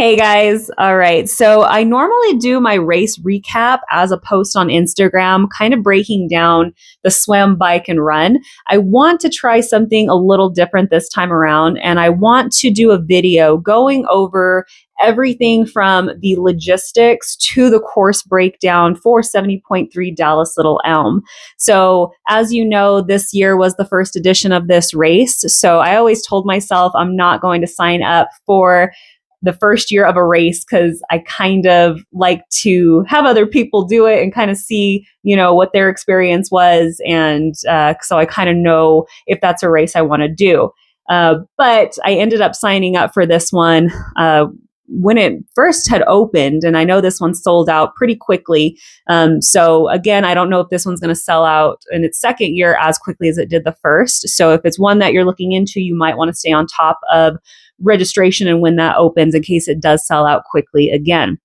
Hey guys. All right. So I normally do my race recap as a post on Instagram, kind of breaking down the swim, bike, and run. I want to try something a little different this time around, and I want to do a video going over everything from the logistics to the course breakdown for 70.3 Dallas-Little Elm. So, as you know, this year was the first edition of this race. So I always told myself I'm not going to sign up for the first year of a race because I kind of like to have other people do it and kind of see, what their experience was. And so I kind of know if that's a race I want to do. But I ended up signing up for this one when it first had opened. And I know this one sold out pretty quickly. So again, I don't know if this one's going to sell out in its second year as quickly as it did the first. So if it's one that you're looking into, you might want to stay on top of registration and when that opens in case it does sell out quickly again.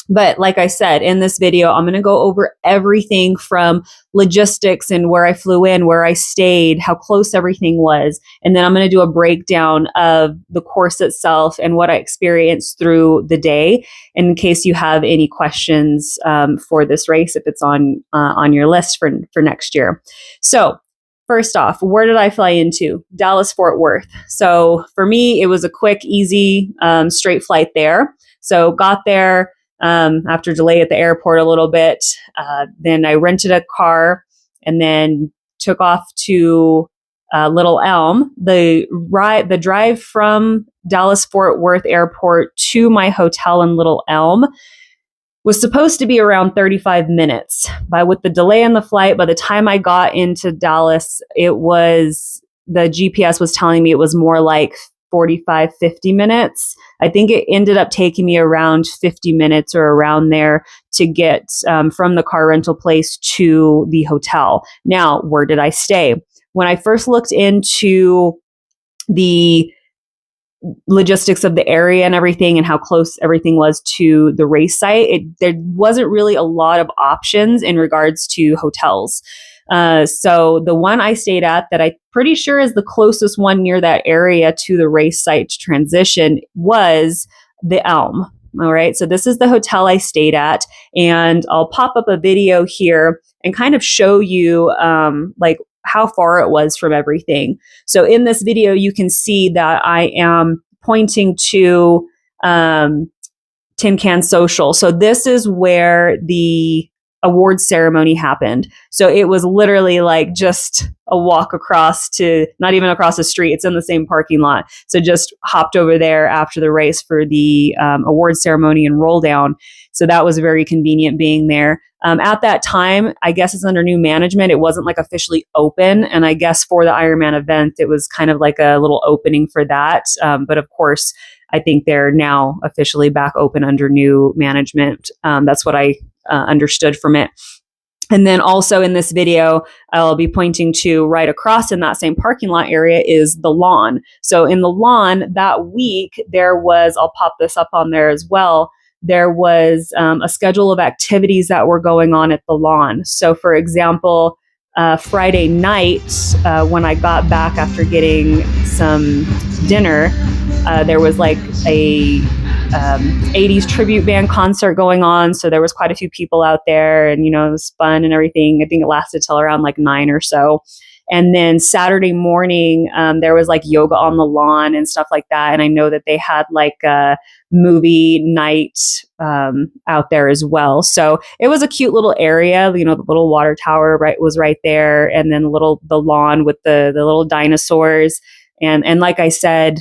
But like I said, in this video, I'm going to go over everything from logistics and where I flew in, where I stayed, how close everything was. And then I'm going to do a breakdown of the course itself and what I experienced through the day in case you have any questions for this race, if it's on your list for next year. So first off, where did I fly into? Dallas-Fort Worth. So for me, it was a quick, easy, straight flight there. So got there after delay at the airport a little bit. Then I rented a car and then took off to Little Elm. The drive from Dallas-Fort Worth Airport to my hotel in Little Elm was supposed to be around 35 minutes. But with the delay in the flight, by the time I got into Dallas, the GPS was telling me it was more like 45, 50 minutes. I think it ended up taking me around 50 minutes or around there to get from the car rental place to the hotel. Now, where did I stay? When I first looked into the logistics of the area and everything and how close everything was to the race site, there wasn't really a lot of options in regards to hotels. So the one I stayed at that I'm pretty sure is the closest one near that area to the race site to transition was the Elm. All right. So this is the hotel I stayed at, and I'll pop up a video here and kind of show you like how far it was from everything. So in this video, you can see that I am pointing to Tin Can Social. So this is where the awards ceremony happened. So it was literally like just a walk across to, not even across the street, it's in the same parking lot. So just hopped over there after the race for the awards ceremony and roll down. So that was very convenient being there. At that time, I guess it's under new management. It wasn't like officially open. And I guess for the Ironman event, it was kind of like a little opening for that. But of course, I think they're now officially back open under new management. That's what I understood from it. And then also in this video, I'll be pointing to right across in that same parking lot area is the lawn. So in the lawn that week, there was, I'll pop this up on there as well, there was a schedule of activities that were going on at the lawn. So for example, Friday night, when I got back after getting some dinner, there was like a 80s tribute band concert going on. So there was quite a few people out there, and, it was fun and everything. I think it lasted till around like 9 or so. And then Saturday morning, there was like yoga on the lawn and stuff like that. And I know that they had like a movie night out there as well. So it was a cute little area. The little water tower was right there, and then the lawn with the little dinosaurs. And like I said,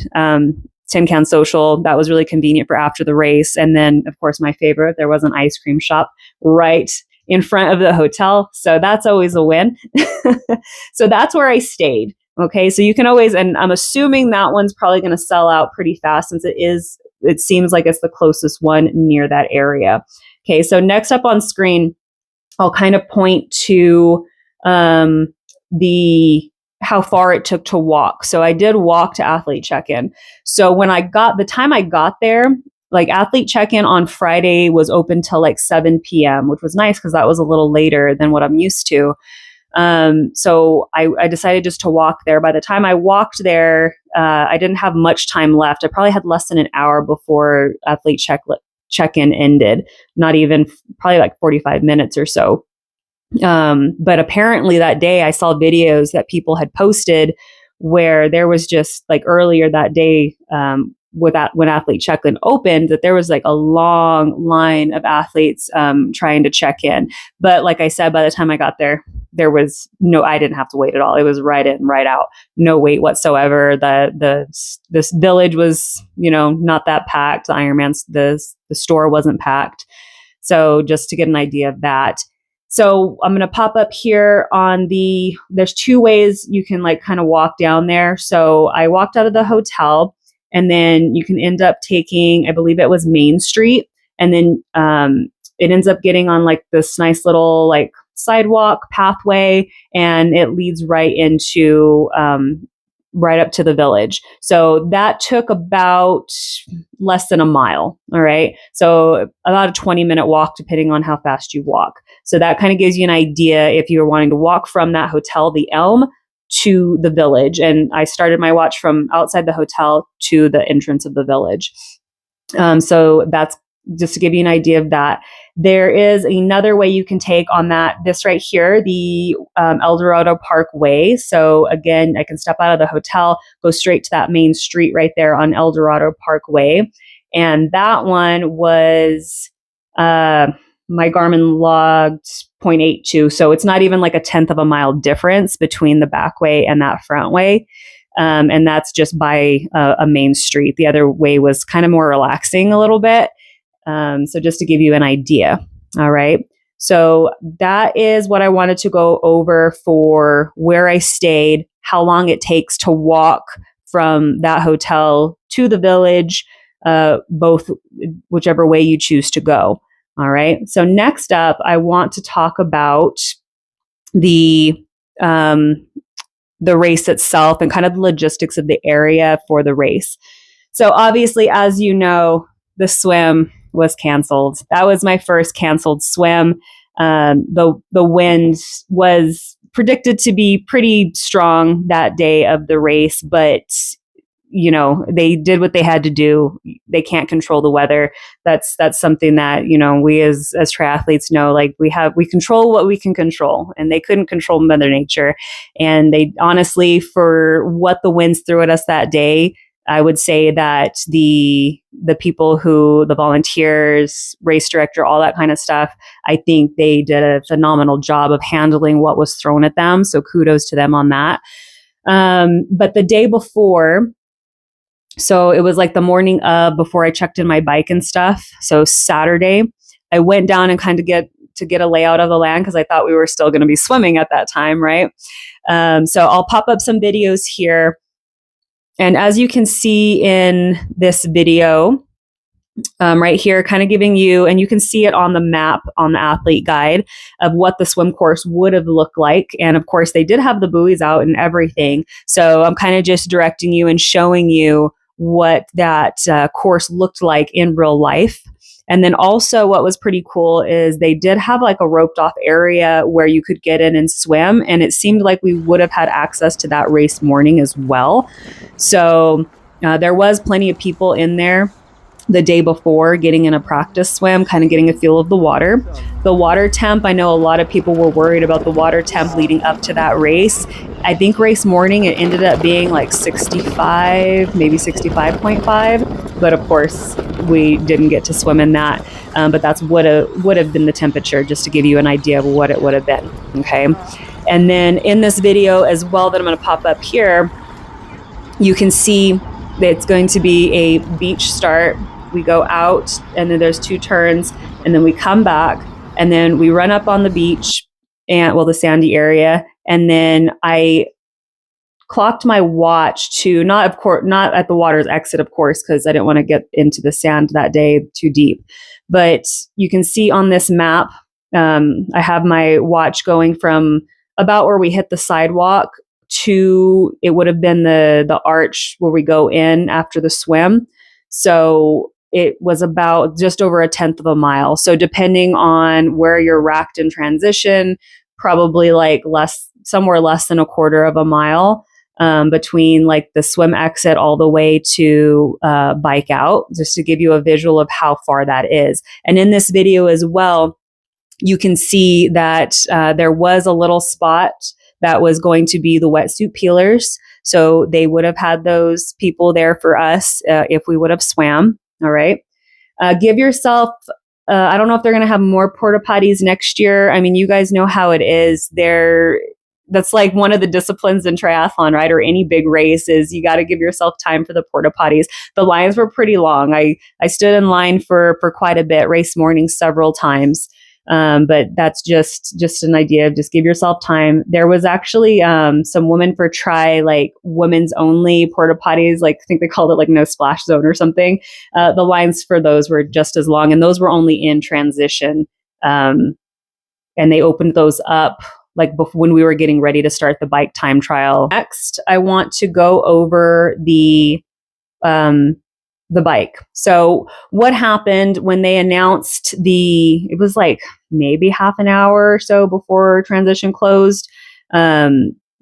Tin Can Social, that was really convenient for after the race. And then, of course, my favorite, there was an ice cream shop right in front of the hotel. So that's always a win. So that's where I stayed. Okay. So you can always, and I'm assuming that one's probably going to sell out pretty fast since it seems like it's the closest one near that area. Okay. So next up on screen, I'll kind of point to how far it took to walk. So I did walk to athlete check-in. So the time I got there, like athlete check-in on Friday was open till like 7 p.m., which was nice because that was a little later than what I'm used to. So I decided just to walk there. By the time I walked there, I didn't have much time left. I probably had less than an hour before athlete check-in ended, not even, probably like 45 minutes or so. But apparently that day I saw videos that people had posted where there was just like earlier that day, with that, when athlete check-in opened, that there was like a long line of athletes trying to check in. But like I said, by the time I got there, I didn't have to wait at all. It was right in, right out, no wait whatsoever. This village was, not that packed. The store wasn't packed. So just to get an idea of that. So I'm going to pop up here there's two ways you can like kind of walk down there. So I walked out of the hotel, and then you can end up taking, I believe it was Main Street. And then it ends up getting on like this nice little like sidewalk pathway, and it leads right into, right up to the village. So that took about less than a mile. All right. So about a 20-minute walk, depending on how fast you walk. So that kind of gives you an idea if you were wanting to walk from that hotel, the Elm, to the village. And I started my watch from outside the hotel to the entrance of the village. So that's just to give you an idea of that. There is another way you can take on this right here, the El Dorado Parkway. So again, I can step out of the hotel, go straight to that main street right there on El Dorado Parkway. And that one was, my Garmin logged 0.82. So it's not even like a 1/10 of a mile difference between the back way and that front way. And that's just by a main street. The other way was kind of more relaxing a little bit. So just to give you an idea. All right. So that is what I wanted to go over for where I stayed, how long it takes to walk from that hotel to the village, both whichever way you choose to go. All right. So next up, I want to talk about the race itself and kind of the logistics of the area for the race. So obviously, as you know, the swim was canceled. That was my first canceled swim. The wind was predicted to be pretty strong that day of the race, but they did what they had to do. They can't control the weather. That's something that, we as triathletes know, like we control what we can control, and they couldn't control Mother Nature. And they honestly, for what the winds threw at us that day, I would say that the people the volunteers, race director, all that kind of stuff, I think they did a phenomenal job of handling what was thrown at them. So kudos to them on that. But the day before, so it was like the morning of, before I checked in my bike and stuff. So Saturday, I went down and kind of get a layout of the land, because I thought we were still going to be swimming at that time, right? So I'll pop up some videos here. And as you can see in this video, right here, kind of giving you, and you can see it on the map on the athlete guide, of what the swim course would have looked like. And of course, they did have the buoys out and everything. So I'm kind of just directing you and showing you what that course looked like in real life. And then also what was pretty cool is they did have like a roped off area where you could get in and swim. And it seemed like we would have had access to that race morning as well. So there was plenty of people in there the day before, getting in a practice swim, kind of getting a feel of the water. The water temp, I know a lot of people were worried about the water temp leading up to that race. I think race morning, it ended up being like 65, maybe 65.5. But of course, we didn't get to swim in that. But that's what would have been the temperature, just to give you an idea of what it would have been. Okay. And then in this video as well that I'm going to pop up here, you can see that it's going to be a beach start. We go out, and then there's 2 turns, and then we come back, and then we run up on the beach, and the sandy area. And then I clocked my watch to not at the water's exit, of course, because I didn't want to get into the sand that day too deep. But you can see on this map, I have my watch going from about where we hit the sidewalk to, it would have been the arch where we go in after the swim. So it was about just over a 1/10 of a mile. So depending on where you're racked in transition, probably like somewhere less than a quarter of a mile between like the swim exit all the way to bike out, just to give you a visual of how far that is. And in this video as well, you can see that there was a little spot that was going to be the wetsuit peelers. So they would have had those people there for us if we would have swam. All right. Give yourself, I don't know if they're going to have more porta potties next year. I mean, you guys know how it is. That's like one of the disciplines in triathlon, right? Or any big race is you got to give yourself time for the porta potties. The lines were pretty long. I stood in line for quite a bit, race morning several times. But that's just an idea of just give yourself time. There was actually some Women for Tri, like women's only porta potties, like I think they called it like no splash zone or something. The lines for those were just as long, and those were only in transition. And they opened those up like when we were getting ready to start the bike time trial. Next, I want to go over the bike. So what happened when they announced it was like maybe half an hour or so before transition closed.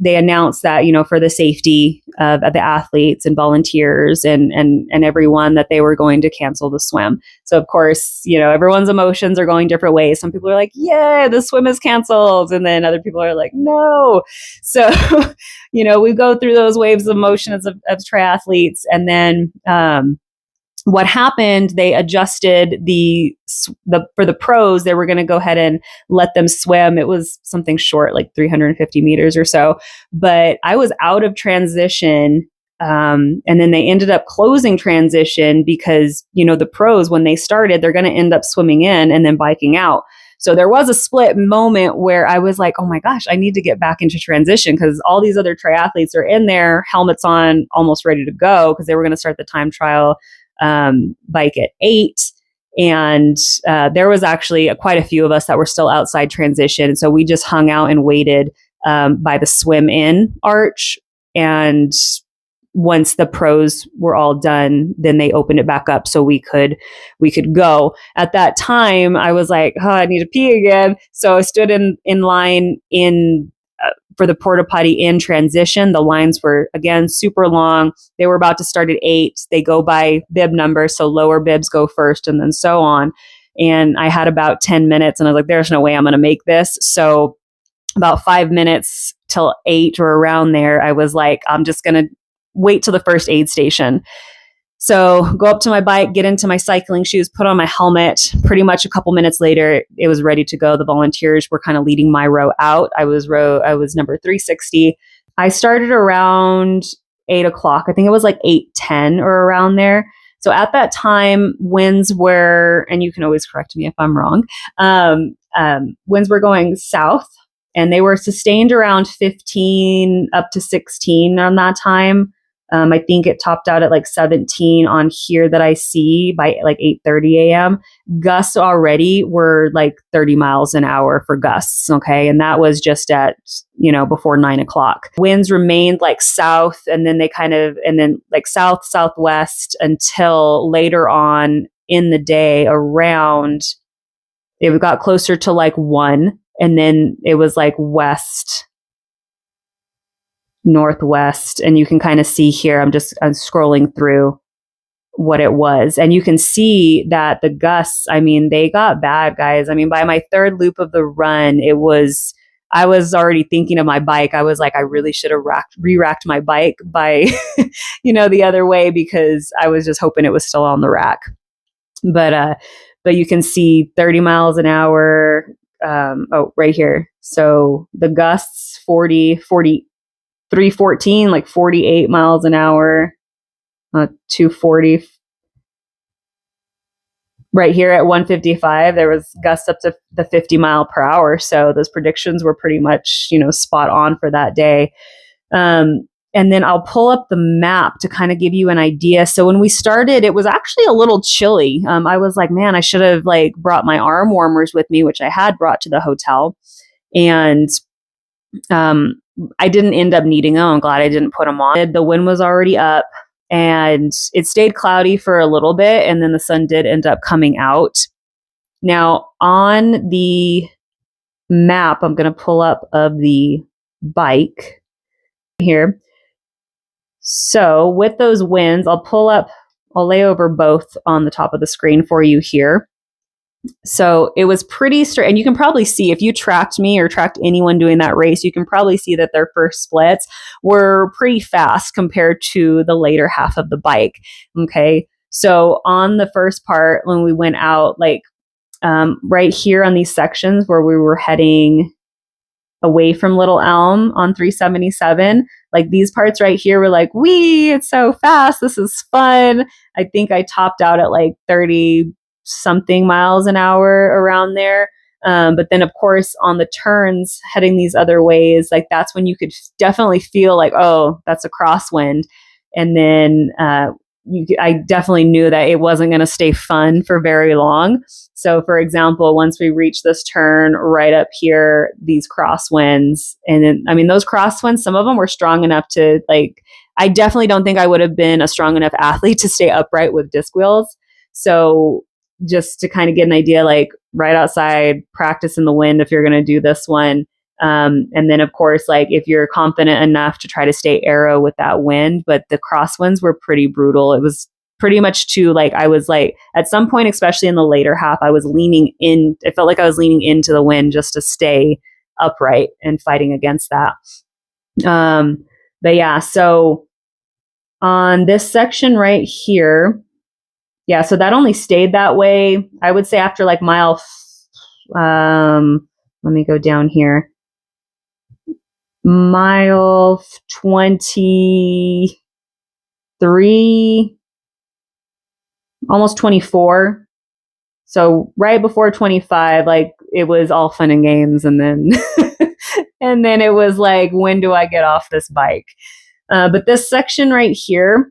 They announced that, for the safety of the athletes and volunteers and everyone, that they were going to cancel the swim. So of course, everyone's emotions are going different ways. Some people are like, yeah, the swim is canceled. And then other people are like, no. So, we go through those waves of emotions of triathletes. And then, what happened, they adjusted for the pros, they were going to go ahead and let them swim. It was something short, like 350 meters or so. But I was out of transition. And then they ended up closing transition because, the pros, when they started, they're going to end up swimming in and then biking out. So there was a split moment where I was like, oh my gosh, I need to get back into transition because all these other triathletes are in there, helmets on, almost ready to go because they were going to start the time trial bike at 8. And there was actually quite a few of us that were still outside transition. So we just hung out and waited by the swim in arch. And once the pros were all done, then they opened it back up so we could go. At that time, I was like, oh, I need to pee again. So I stood in line for the porta potty in transition. The lines were, again, super long. They were about to start at 8. They go by bib number, so lower bibs go first and then so on. And I had about 10 minutes and I was like, there's no way I'm going to make this. So about 5 minutes till 8 or around there, I was like, I'm just going to wait till the first aid station. So go up to my bike, get into my cycling shoes, put on my helmet. Pretty much a couple minutes later, it was ready to go. The volunteers were kind of leading my row out. I was number 360. I started around 8 o'clock. I think it was like 8:10 or around there. So at that time, winds were, and you can always correct me if I'm wrong, winds were going south, and they were sustained around 15 up to 16 on that time. I think it topped out at like 17 on here that I see by like 8:30 a.m. Gusts already were like 30 miles an hour for gusts. Okay. And that was just at, before 9 o'clock. Winds remained like south and then like south, southwest until later on in the day around, it got closer to like 1. And then it was like west, northwest, and you can kind of see here, I'm scrolling through what it was, and you can see that the gusts, they got bad, guys. By my third loop of the run, I was already thinking of my bike. I was like, I really should have re-racked my bike by the other way, because I was just hoping it was still on the rack. But you can see 30 miles an hour. Right here. So the gusts 314, like 48 miles an hour, 240. Right here at 155, there was gusts up to the 50 mile per hour. So those predictions were pretty much, spot on for that day. And then I'll pull up the map to kind of give you an idea. So when we started, it was actually a little chilly. I was like, man, I should have brought my arm warmers with me, which I had brought to the hotel. And I didn't end up needing them. I'm glad I didn't put them on. The wind was already up and it stayed cloudy for a little bit. And then the sun did end up coming out. Now on the map I'm going to pull up of the bike here. So with those winds, I'll lay over both on the top of the screen for you here. So it was pretty straight. And you can probably see if you tracked me or tracked anyone doing that race, you can probably see that their first splits were pretty fast compared to the later half of the bike. Okay. So on the first part, when we went out, like right here on these sections where we were heading away from Little Elm on 377, like these parts right here were like, wee, it's so fast. This is fun. I think I topped out at like 30 something miles an hour around there. But then, of course, on the turns heading these other ways, like that's when you could definitely feel like, oh, that's a crosswind. And then I definitely knew that it wasn't going to stay fun for very long. So, for example, once we reached this turn right up here, these crosswinds, and then, I mean, those crosswinds, some of them were strong enough to like, I definitely don't think I would have been a strong enough athlete to stay upright with disc wheels. So just to kind of get an idea, like right outside, practice in the wind if you're going to do this one. And then, of course, like if you're confident enough to try to stay aero with that wind, but the crosswinds were pretty brutal. It was pretty much too, like I was like, at some point, especially in the later half, I was leaning in. It felt like I was leaning into the wind just to stay upright and fighting against that. But yeah, so on this section right here, yeah, so that only stayed that way, I would say, after like let me go down here. Mile 23, almost 24. So right before 25, like it was all fun and games. And then, and then it was like, when do I get off this bike? But this section right here,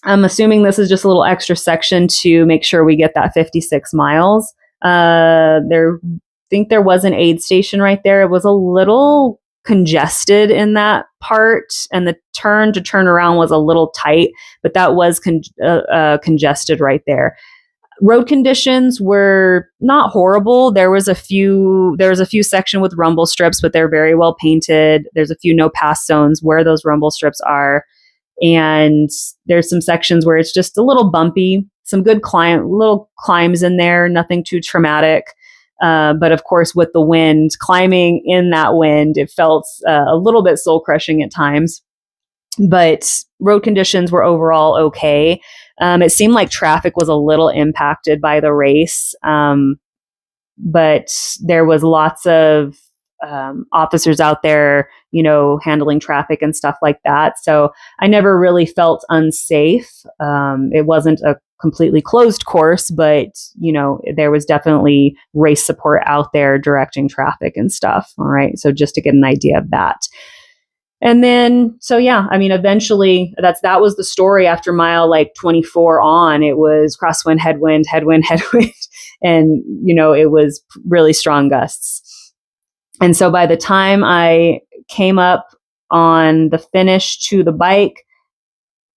I'm assuming this is just a little extra section to make sure we get that 56 miles. I think there was an aid station right there. It was a little congested in that part, and the turn to turn around was a little tight, but that was congested right there. Road conditions were not horrible. There was a few section with rumble strips, but they're very well painted. There's a few no pass zones where those rumble strips are. And there's some sections where it's just a little bumpy, some good little climbs in there, nothing too traumatic. But of course, with the wind, climbing in that wind, it felt a little bit soul crushing at times. But road conditions were overall okay. It seemed like traffic was a little impacted by the race. But there was lots of officers out there, handling traffic and stuff like that. So I never really felt unsafe. It wasn't a completely closed course, but, there was definitely race support out there directing traffic and stuff. All right. So just to get an idea of that. And then, so yeah, I mean, eventually that was the story after mile like 24 on. It was crosswind, headwind, headwind, headwind. And, it was really strong gusts. And so by the time I came up on the finish to the bike,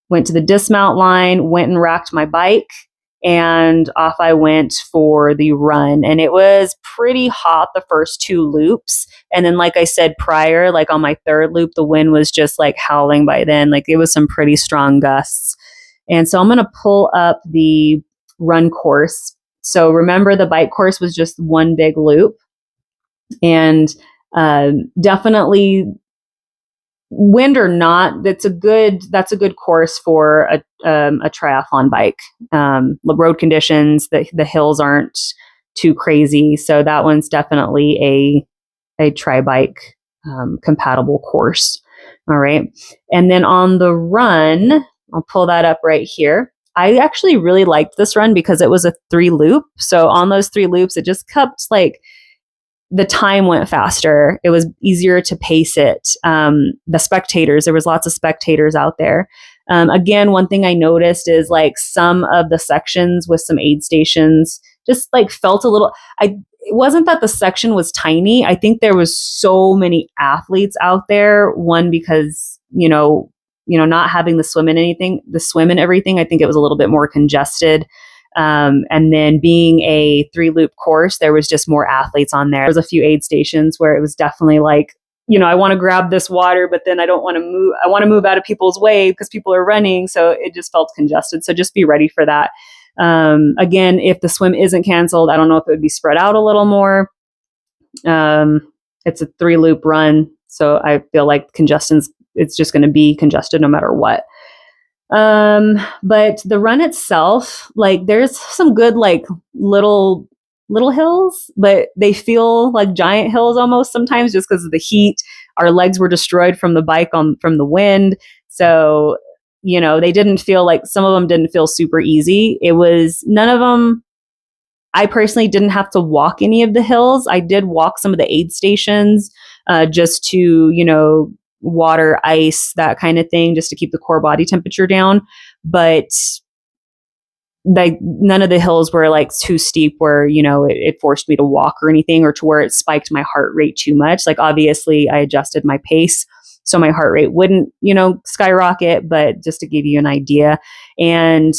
went to the dismount line, went and racked my bike, and off I went for the run. And it was pretty hot the first two loops. And then, like I said prior, like on my third loop, the wind was just like howling by then. Like it was some pretty strong gusts. And so I'm going to pull up the run course. So remember, the bike course was just one big loop. And definitely, wind or not, that's a good course for a triathlon bike. Road conditions, the hills aren't too crazy, so that one's definitely a tri bike compatible course. All right, and then on the run, I'll pull that up right here. I actually really liked this run because it was a 3 loop. So on those 3 loops, it just kept like, the time went faster. It was easier to pace it. The spectators, there was lots of spectators out there. Again, one thing I noticed is like some of the sections with some aid stations just like felt a little, it wasn't that the section was tiny. I think there was so many athletes out there. One, because, not having the swim and everything, I think it was a little bit more congested. And then being a 3-loop course, there was just more athletes on there. There was a few aid stations where it was definitely like, I want to grab this water, but then I don't want to move. I want to move out of people's way because people are running. So it just felt congested. So just be ready for that. Again, if the swim isn't canceled, I don't know if it would be spread out a little more. It's a 3-loop run. So I feel like it's just going to be congested no matter what. But the run itself, like there's some good, like little hills, but they feel like giant hills almost sometimes just because of the heat. Our legs were destroyed from the bike from the wind. So, they didn't feel like, some of them didn't feel super easy. It was none of them. I personally didn't have to walk any of the hills. I did walk some of the aid stations, just to, water, ice, that kind of thing, just to keep the core body temperature down. But none of the hills were like too steep where, it forced me to walk or anything, or to where it spiked my heart rate too much. Like obviously I adjusted my pace so my heart rate wouldn't, skyrocket, but just to give you an idea. And,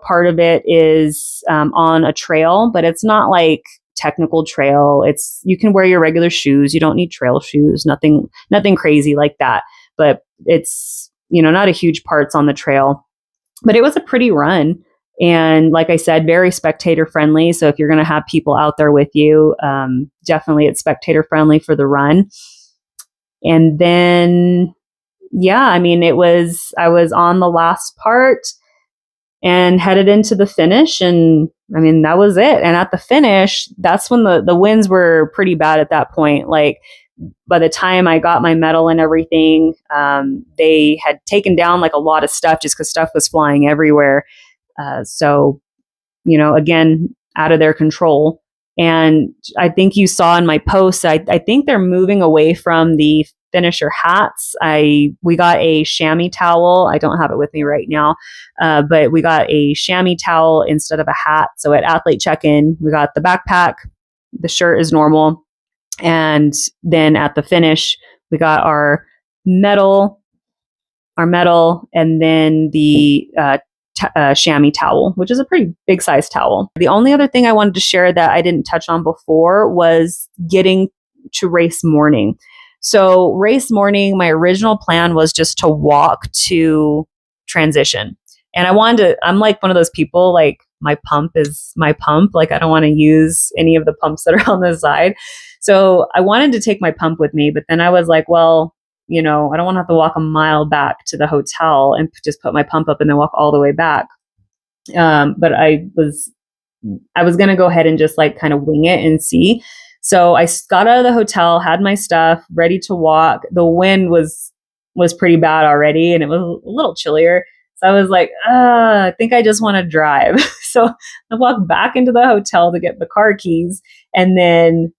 part of it is on a trail, but it's not like technical trail. You can wear your regular shoes. You don't need trail shoes, nothing crazy like that. But it's, not a huge parts on the trail, but it was a pretty run. And like I said, very spectator friendly. So if you're going to have people out there with you, definitely it's spectator friendly for the run. And then, I was on the last part and headed into the finish. And that was it. And at the finish, that's when the winds were pretty bad at that point. Like by the time I got my medal and everything, they had taken down like a lot of stuff just because stuff was flying everywhere. So, again, out of their control. And I think you saw in my post, I think they're moving away from the finisher hats. We got a chamois towel. I don't have it with me right now, but we got a chamois towel instead of a hat. So at athlete check-in, we got the backpack, the shirt is normal. And then at the finish, we got our medal, and then the chamois towel, which is a pretty big size towel. The only other thing I wanted to share that I didn't touch on before was getting to race morning. So race morning, my original plan was just to walk to transition. And I'm like one of those people, like my pump is my pump. Like I don't want to use any of the pumps that are on the side. So I wanted to take my pump with me, but then I was like, well, I don't want to have to walk a mile back to the hotel and just put my pump up and then walk all the way back. But I was going to go ahead and just like kind of wing it and see. So I got out of the hotel, had my stuff ready to walk. The wind was pretty bad already, and it was a little chillier. So I was like, I think I just want to drive. So I walked back into the hotel to get the car keys, and then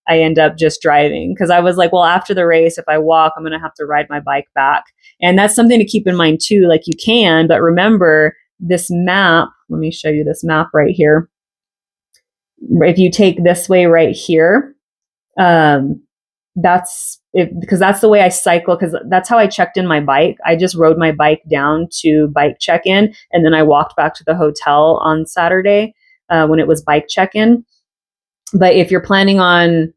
I end up just driving because I was like, well, after the race, if I walk, I'm going to have to ride my bike back. And that's something to keep in mind too. Like you can, but remember this map. Let me show you this map right here. If you take this way right here, that's it, because that's the way I cycle, because that's how I checked in my bike. I just rode my bike down to bike check-in, and then I walked back to the hotel on Saturday when it was bike check-in. But if you're planning on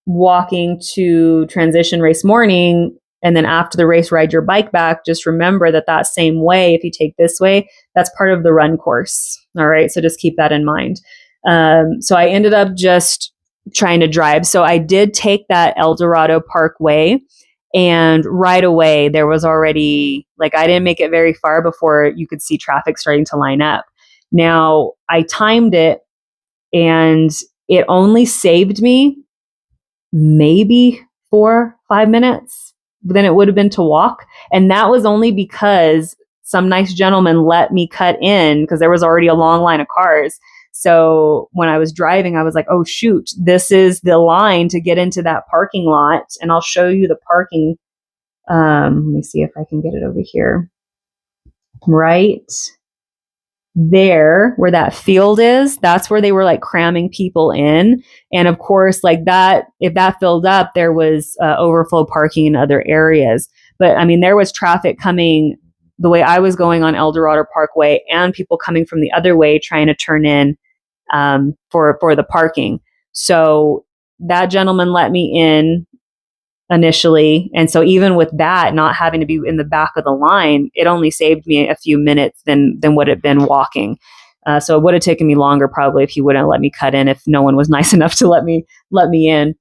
walking to transition race morning, and then after the race ride your bike back, just remember that same way, if you take this way, that's part of the run course. All right, so just keep that in mind. So I ended up just trying to drive. So I did take that El Dorado Parkway, and right away there was already, like, I didn't make it very far before you could see traffic starting to line up. Now I timed it, and it only saved me maybe 4-5 minutes than it would have been to walk. And that was only because some nice gentleman let me cut in because there was already a long line of cars. So when I was driving, I was like, oh, shoot, this is the line to get into that parking lot. And I'll show you the parking. Let me see if I can get it over here. Right there where that field is, that's where they were like cramming people in. And of course, like that, if that filled up, there was overflow parking in other areas. But I mean, there was traffic coming the way I was going on Eldorado Parkway and people coming from the other way trying to turn in for the parking. So that gentleman let me in initially. And so even with that, not having to be in the back of the line, it only saved me a few minutes than would have been walking. So it would have taken me longer probably if he wouldn't let me cut in, if no one was nice enough to let me in.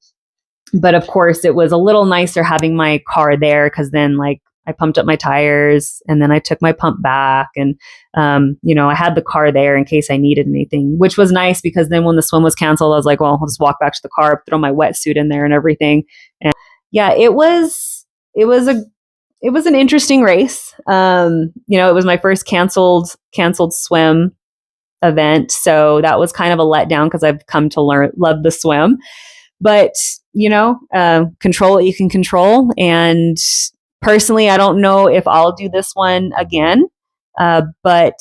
But of course, it was a little nicer having my car there, because then like I pumped up my tires and then I took my pump back, and I had the car there in case I needed anything, which was nice, because then when the swim was canceled, I was like, well, I'll just walk back to the car, throw my wetsuit in there and everything. And yeah, it was an interesting race. It was my first canceled swim event, so that was kind of a letdown, because I've come to love the swim. But control what you can control. And personally, I don't know if I'll do this one again. But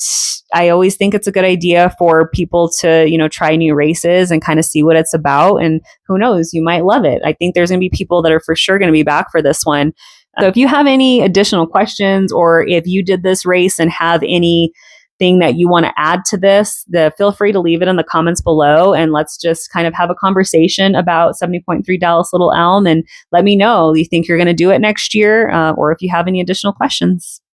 I always think it's a good idea for people to, try new races and kind of see what it's about. And who knows, you might love it. I think there's going to be people that are for sure going to be back for this one. So if you have any additional questions, or if you did this race and have anything that you want to add to this, feel free to leave it in the comments below, and let's just kind of have a conversation about 70.3 Dallas-Little Elm, and let me know, do you think you're going to do it next year, or if you have any additional questions.